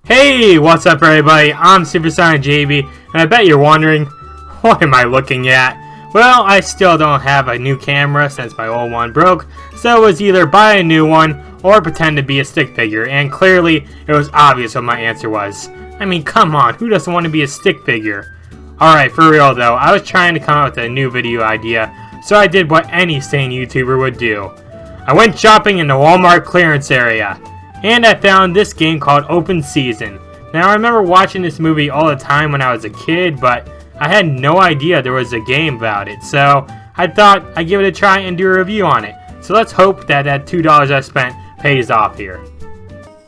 Hey, what's up everybody? I'm SuperSonicJB, and I bet you're wondering, what am I looking at? Well, I still don't have a new camera since my old one broke, so it was either buy a new one or pretend to be a stick figure, and clearly it was obvious what my answer was. I mean, come on, who doesn't want to be a stick figure? Alright, for real though, I was trying to come up with a new video idea, so I did what any sane YouTuber would do. I went shopping in the Walmart clearance area. And I found this game called Open Season. Now I remember watching this movie all the time when I was a kid, but I had no idea there was a game about it. So I thought I'd give it a try and do a review on it. So let's hope that that $2 I spent pays off here.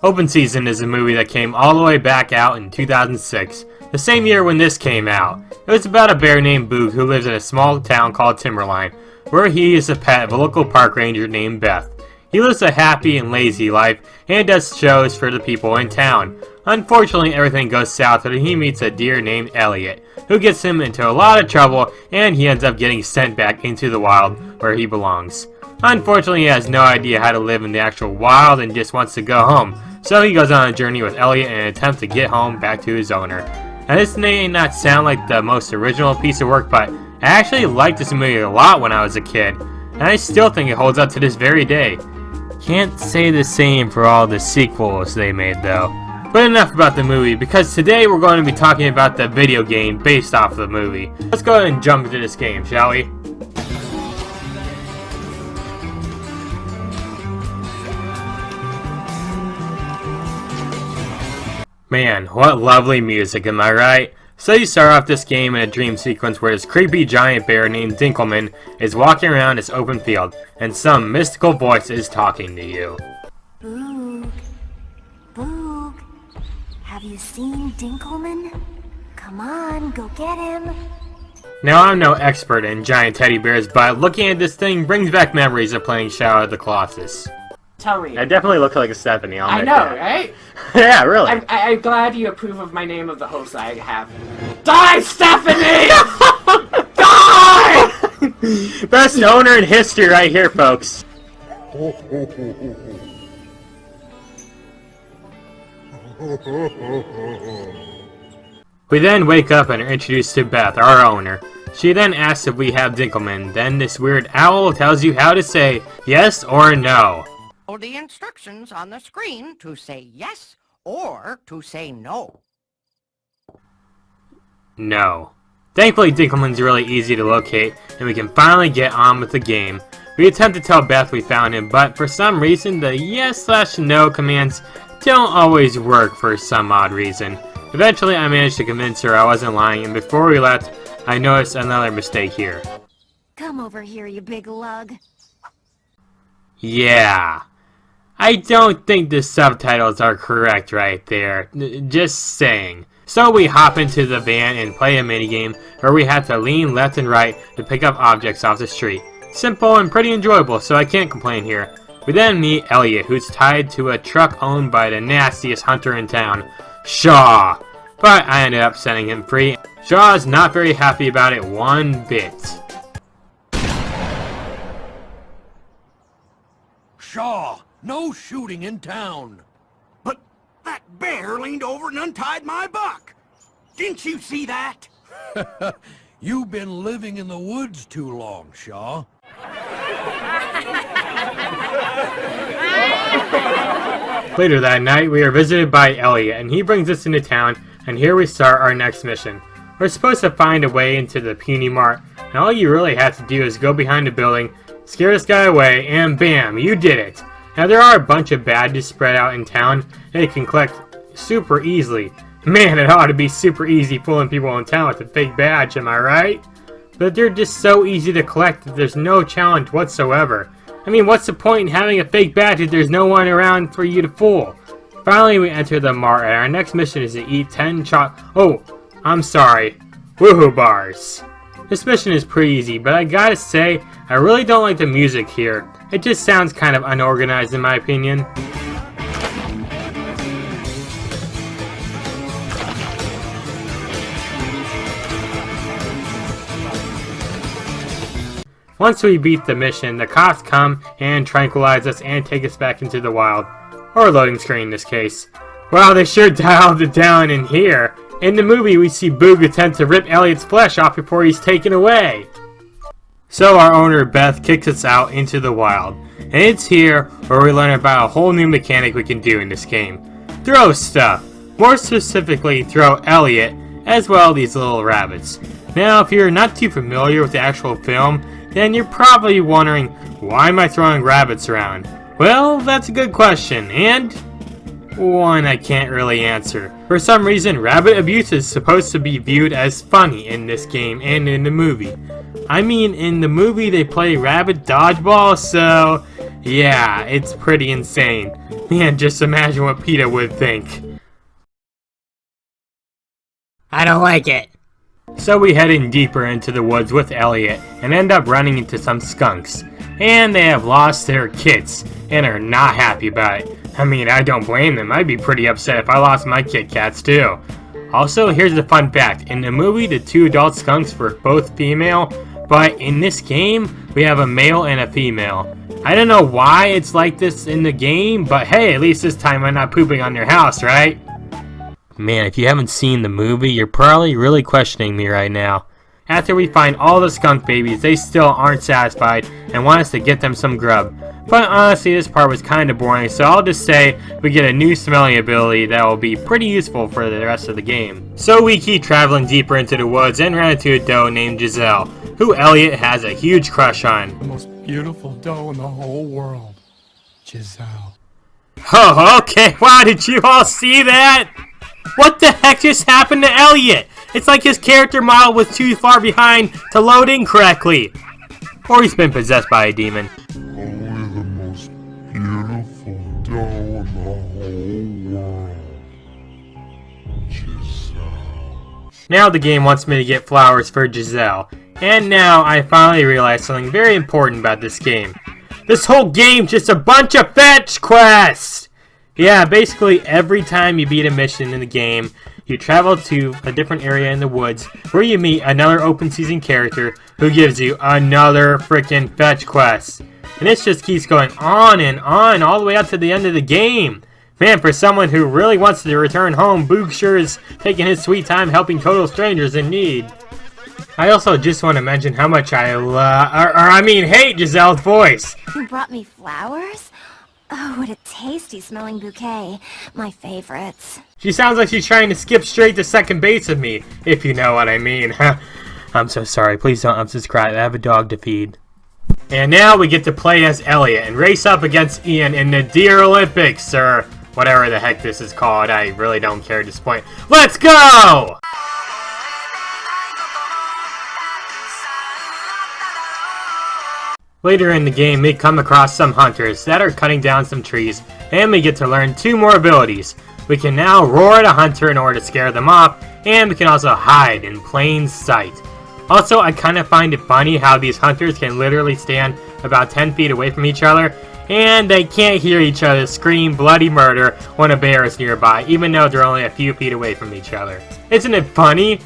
Open Season is a movie that came all the way back out in 2006, the same year when this came out. It was about a bear named Boog who lives in a small town called Timberline, where he is the pet of a local park ranger named Beth. He lives a happy and lazy life and does shows for the people in town. Unfortunately, everything goes south when he meets a deer named Elliot, who gets him into a lot of trouble, and he ends up getting sent back into the wild where he belongs. Unfortunately, he has no idea how to live in the actual wild and just wants to go home, so he goes on a journey with Elliot in an attempt to get home back to his owner. Now this may not sound like the most original piece of work, but I actually liked this movie a lot when I was a kid, and I still think it holds up to this very day. Can't say the same for all the sequels they made though. But enough about the movie, because today we're going to be talking about the video game based off of the movie. Let's go ahead and jump into this game, shall we? Man, what lovely music, am I right? So you start off this game in a dream sequence where this creepy giant bear named Dinkelman is walking around this open field, and some mystical voice is talking to you. Boog, Boog, have you seen Dinkelman? Come on, go get him. Now I'm no expert in giant teddy bears, but looking at this thing brings back memories of playing Shadow of the Colossus. Tell me. I definitely look like a Stephanie. I know, right? Yeah, really. I'm glad you approve of my name of the host I have. Die, Stephanie! Die! Best owner in history right here, folks. We then wake up and are introduced to Beth, our owner. She then asks if we have Dinkelman. Then this weird owl tells you how to say yes or no. The instructions on the screen to say yes or to say no. No. Thankfully, Dinkelman's really easy to locate, and we can finally get on with the game. We attempt to tell Beth we found him, but for some reason, the yes/no commands don't always work for some odd reason. Eventually, I managed to convince her I wasn't lying, and before we left, I noticed another mistake here. Come over here, you big lug. Yeah. I don't think the subtitles are correct right there. Just saying. So we hop into the van and play a minigame where we have to lean left and right to pick up objects off the street. Simple and pretty enjoyable, so I can't complain here. We then meet Elliot, who's tied to a truck owned by the nastiest hunter in town, Shaw. But I ended up setting him free. Shaw is not very happy about it one bit. Shaw, no shooting in town. But that bear leaned over and untied my buck. Didn't you see that? You've been living in the woods too long, Shaw. Later that night, we are visited by Elliot, and he brings us into town, and here we start our next mission. We're supposed to find a way into the Puny Mart, and all you really have to do is go behind the building, scare this guy away, and bam, you did it! Now there are a bunch of badges spread out in town that you can collect super easily. Man, it ought to be super easy fooling people in town with a fake badge, am I right? But they're just so easy to collect that there's no challenge whatsoever. I mean, what's the point in having a fake badge if there's no one around for you to fool? Finally, we enter the mart, and our next mission is to eat 10 woohoo bars. This mission is pretty easy, but I gotta say, I really don't like the music here. It just sounds kind of unorganized in my opinion. Once we beat the mission, the cops come and tranquilize us and take us back into the wild, or loading screen in this case. Wow, they sure dialed it down in here. In the movie, we see Boog attempt to rip Elliot's flesh off before he's taken away. So our owner, Beth, kicks us out into the wild. And it's here where we learn about a whole new mechanic we can do in this game. Throw stuff. More specifically, throw Elliot, as well as these little rabbits. Now, if you're not too familiar with the actual film, then you're probably wondering, why am I throwing rabbits around? Well, that's a good question, and one I can't really answer. For some reason, rabbit abuse is supposed to be viewed as funny in this game and in the movie. I mean, in the movie they play rabbit dodgeball, so yeah, it's pretty insane. Man, just imagine what PETA would think. I don't like it. So we head in deeper into the woods with Elliot and end up running into some skunks. And they have lost their kits and are not happy about it. I mean, I don't blame them. I'd be pretty upset if I lost my Kit Kats too. Also, here's the fun fact. In the movie, the 2 adult skunks were both female, but in this game, we have a male and a female. I don't know why it's like this in the game, but hey, at least this time I'm not pooping on your house, right? Man, if you haven't seen the movie, you're probably really questioning me right now. After we find all the skunk babies, they still aren't satisfied and want us to get them some grub. But honestly, this part was kind of boring, so I'll just say we get a new smelling ability that will be pretty useful for the rest of the game. So we keep traveling deeper into the woods and run into a doe named Giselle, who Elliot has a huge crush on. The most beautiful doe in the whole world, Giselle. Oh, okay, wow, did you all see that? What the heck just happened to Elliot? It's like his character model was too far behind to load in correctly. Or he's been possessed by a demon. Only the most beautiful doe in the whole world, Giselle. Now the game wants me to get flowers for Giselle. And now I finally realized something very important about this game. This whole game's just a bunch of fetch quests! Yeah, basically every time you beat a mission in the game, you travel to a different area in the woods where you meet another open season character who gives you another freaking fetch quest. And this just keeps going on and on all the way up to the end of the game. Man, for someone who really wants to return home, Boog sure is taking his sweet time helping total strangers in need. I also just want to mention how much I hate Giselle's voice. You brought me flowers? Oh, what a tasty smelling bouquet. My favorites. She sounds like she's trying to skip straight to second base of me, if you know what I mean. I'm so sorry. Please don't unsubscribe. I have a dog to feed. And now we get to play as Elliot and race up against Ian in the Deer Olympics, or whatever the heck this is called. I really don't care at this point. Let's go! Later in the game, we come across some hunters that are cutting down some trees, and we get to learn 2 more abilities. We can now roar at a hunter in order to scare them off, and we can also hide in plain sight. Also, I kind of find it funny how these hunters can literally stand about 10 feet away from each other, and they can't hear each other scream bloody murder when a bear is nearby, even though they're only a few feet away from each other. Isn't it funny?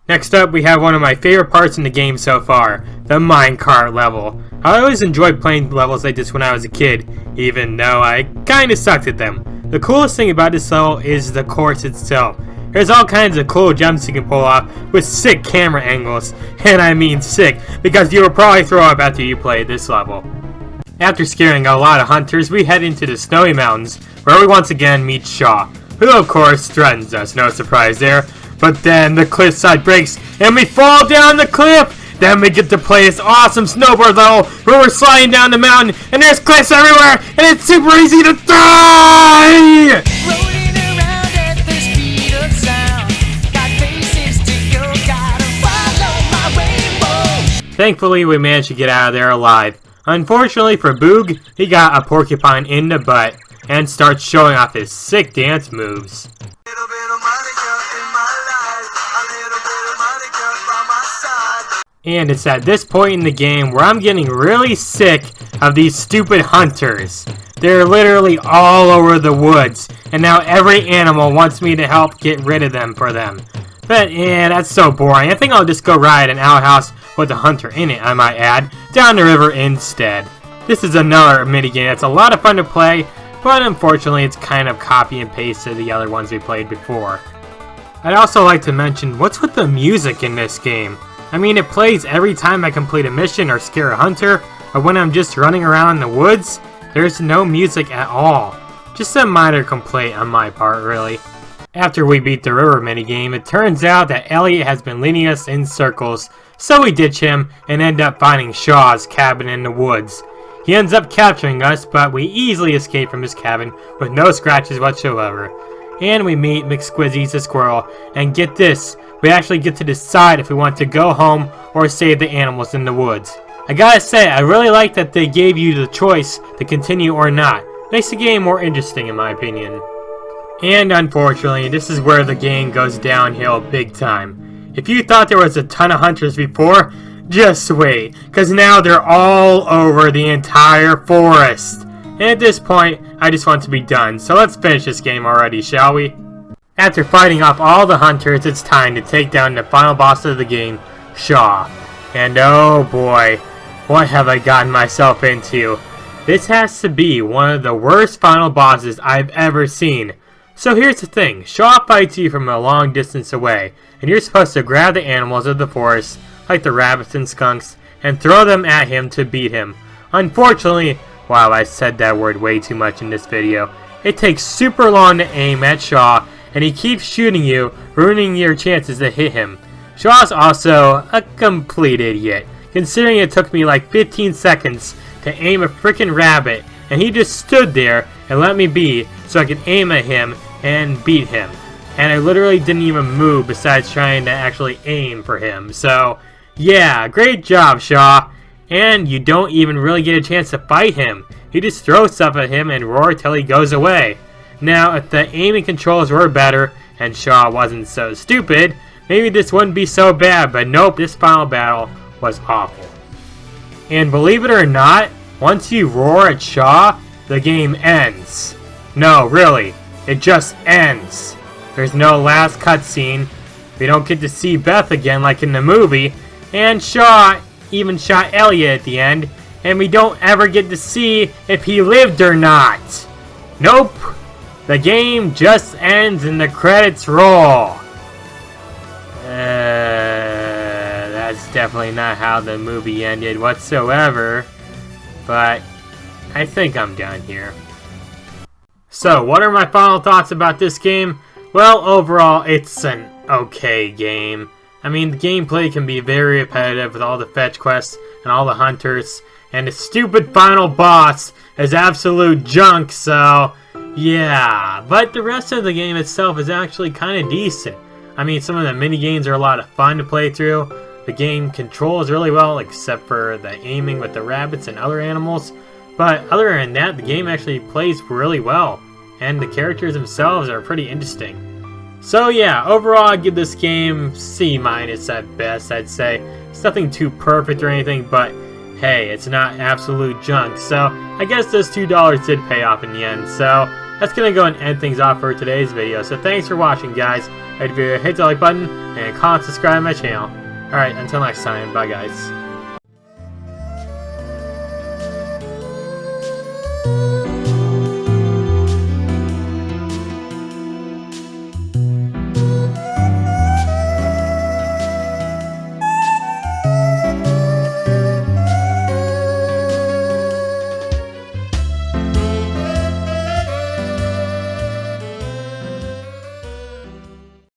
Next up, we have one of my favorite parts in the game so far, the minecart level. I always enjoyed playing levels like this when I was a kid, even though I kinda sucked at them. The coolest thing about this level is the course itself. There's all kinds of cool jumps you can pull off with sick camera angles, and I mean sick, because you will probably throw up after you play this level. After scaring a lot of hunters, we head into the snowy mountains, where we once again meet Shaw, who of course threatens us, no surprise there. But then the cliffside breaks and we fall down the cliff. Then we get to play this awesome snowboard level where we're sliding down the mountain and there's cliffs everywhere and it's super easy to die! Rolling around at the speed of sound. Got places to go, gotta follow my rainbow. Thankfully we managed to get out of there alive. Unfortunately for Boog, he got a porcupine in the butt and starts showing off his sick dance moves. And it's at this point in the game where I'm getting really sick of these stupid hunters. They're literally all over the woods, and now every animal wants me to help get rid of them for them. But yeah, that's so boring. I think I'll just go ride an outhouse with a hunter in it, I might add, down the river instead. this is another minigame that's a lot of fun to play, but unfortunately it's kind of copy and paste to the other ones we played before. I'd also like to mention, what's with the music in this game? I mean, it plays every time I complete a mission or scare a hunter, or when I'm just running around in the woods, there's no music at all. Just a minor complaint on my part, really. After we beat the river minigame, it turns out that Elliot has been leading us in circles, so we ditch him and end up finding Shaw's cabin in the woods. He ends up capturing us, but we easily escape from his cabin with no scratches whatsoever. And we meet McSquizzy's the squirrel, and get this, we actually get to decide if we want to go home or save the animals in the woods. I gotta say, I really like that they gave you the choice to continue or not. Makes the game more interesting in my opinion. And unfortunately, this is where the game goes downhill big time. If you thought there was a ton of hunters before, just wait, cause now they're all over the entire forest. And at this point, I just want to be done, so let's finish this game already, shall we? After fighting off all the hunters, it's time to take down the final boss of the game, Shaw. And oh boy, what have I gotten myself into? This has to be one of the worst final bosses I've ever seen. So here's the thing, Shaw fights you from a long distance away, and you're supposed to grab the animals of the forest, like the rabbits and skunks, and throw them at him to beat him. Unfortunately, wow, I said that word way too much in this video, it takes super long to aim at Shaw, and he keeps shooting you, ruining your chances to hit him. Shaw's also a complete idiot, considering it took me like 15 seconds to aim a freaking rabbit, and he just stood there and let me be so I could aim at him and beat him. And I literally didn't even move besides trying to actually aim for him. So, yeah, great job, Shaw. And you don't even really get a chance to fight him. You just throw stuff at him and roar till he goes away. Now, if the aiming controls were better and Shaw wasn't so stupid, maybe this wouldn't be so bad, but nope, this final battle was awful. And believe it or not, once you roar at Shaw, the game ends. No, really, it just ends. There's no last cutscene, we don't get to see Beth again like in the movie, and Shaw even shot Elliot at the end, and we don't ever get to see if he lived or not. Nope, the game just ends and the credits roll. That's definitely not how the movie ended whatsoever, but I think I'm done here. So, what are my final thoughts about this game? Well, overall, it's an okay game. I mean, the gameplay can be very repetitive with all the fetch quests and all the hunters, and the stupid final boss is absolute junk, so yeah. But the rest of the game itself is actually kind of decent. I mean, some of the mini-games are a lot of fun to play through. The game controls really well, except for the aiming with the rabbits and other animals. But other than that, the game actually plays really well, and the characters themselves are pretty interesting. So yeah, overall I'd give this game C- at best, I'd say. It's nothing too perfect or anything, but hey, it's not absolute junk. So I guess those $2 did pay off in the end. So that's going to go and end things off for today's video. So thanks for watching, guys. If you hit the like button and comment, subscribe to my channel. Alright, until next time, bye guys.